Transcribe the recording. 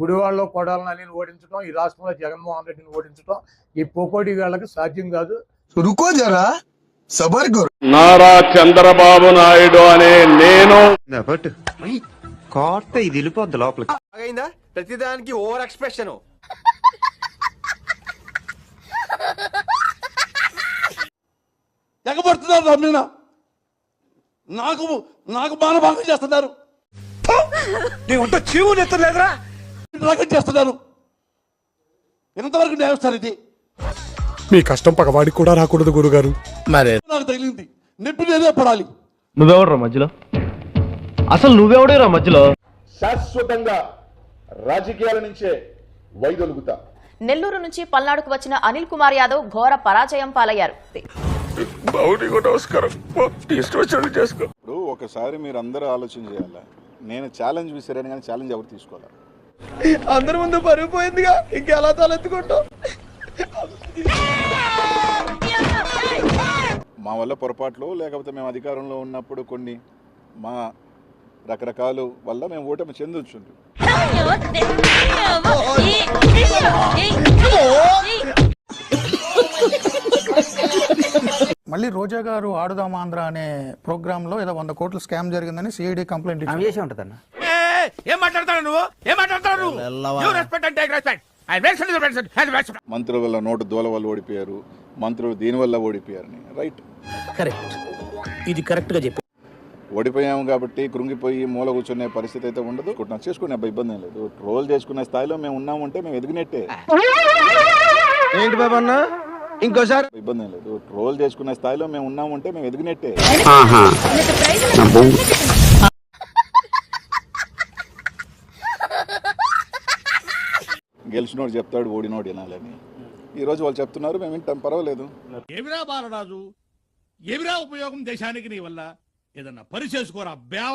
గుడివాడలో కొడాలని ఓడించడం, ఈ రాష్ట్రంలో జగన్మోహన్ రెడ్డిని ఓడించడం ఈ పోకోడి వాళ్ళకి సాధ్యం కాదు. రుకో జరా సబర్ కరో. నారా చంద్రబాబు నాయుడు అనే నేను కోట ఇది వెళ్ళిపోద్ది లోపలికి. అయిందా ప్రతిదానికి ఓవర్ ఎక్స్ప్రెషన్. ఎగబడుతున్నారు నా మీద. నాకు మానభంగం చేస్తున్నారు. చీవునెత్తలేదురా చేస్తున్నారు. ఎంతవరకు న్యాయస్థానం ఇది? మీ కష్టం పగవాడికి కూడా రాకూడదు గురుగారు. మరి నాకు తగిలింది నొప్పి నేనే పడాలి. నువ్వెవడరా మధ్యలో? అసలు నువ్వెవడేరా మధ్యలో? శాశ్వతంగా రాజకీయాల నుంచే వైదొలుగుతా. నెల్లూరు నుంచి పల్నాడుకు వచ్చిన అనిల్ కుమార్ యాదవ్ ఘోర పరాజయం పాలయ్యారు. ఇప్పుడు ఒకసారి మీరు అందరూ ఆలోచన చేయాలి. నేను ఛాలెంజ్ విసిరాను కానీ ఛాలెంజ్ ఎవరు తీసుకోవాలి? అందరి ముందు పరుగు పోయిందిగా, ఇంకెలా తలెత్తుకుంటాం? మా వల్ల పొరపాట్లు లేకపోతే మేము అధికారంలో ఉన్నప్పుడు కొన్ని మా రకరకాల వల్ల మేము ఓటమి చెందొచ్చు. మళ్ళీ రోజా గారు ఆడుదాం ఆంధ్ర అనే ప్రోగ్రామ్ లో ఏదో 100 కోట్ల స్కామ్ జరిగిందని సిఐడి కంప్లైంట్ ఇచ్చింది. ఏం మాట్లాడతాడు నువ్వు? ఏం మాట్లాడతాడు? మంత్రుల వల్ల నోటు దోల వల్ల ఓడిపోయారు, మంత్రులు దీని వల్ల ఓడిపోయారని. రైట్, కరెక్ట్, ఇది కరెక్ట్ గా చెప్పి ఓడిపోయాము కాబట్టి కృంగిపోయి మూల కూర్చునే పరిస్థితి అయితే ఉండదు. చేసుకునే ఇబ్బంది ఏం లేదు. ట్రోల్ చేసుకునే స్థాయిలో మేము ఉన్నామంటే మేము ఎదిగినట్టే. ఏంటి బాబా అన్న ఇంకోసారి? ఇబ్బంది ఏం లేదు. ట్రోల్ చేసుకునే స్థాయిలో మేము ఉన్నామంటే మేము ఎదిగినట్టే. గెలిచినోడు చెప్తాడు, ఓడినోడు వినాలని. ఈ రోజు వాళ్ళు చెప్తున్నారు, మేము వింటాం, పర్వాలేదు. ఏమిరా బాలరాజు, ఏమిరా ఉపయోగం దేశానికి నీ వల్ల? ఏదన్నా పని చేసుకోరా బేవ.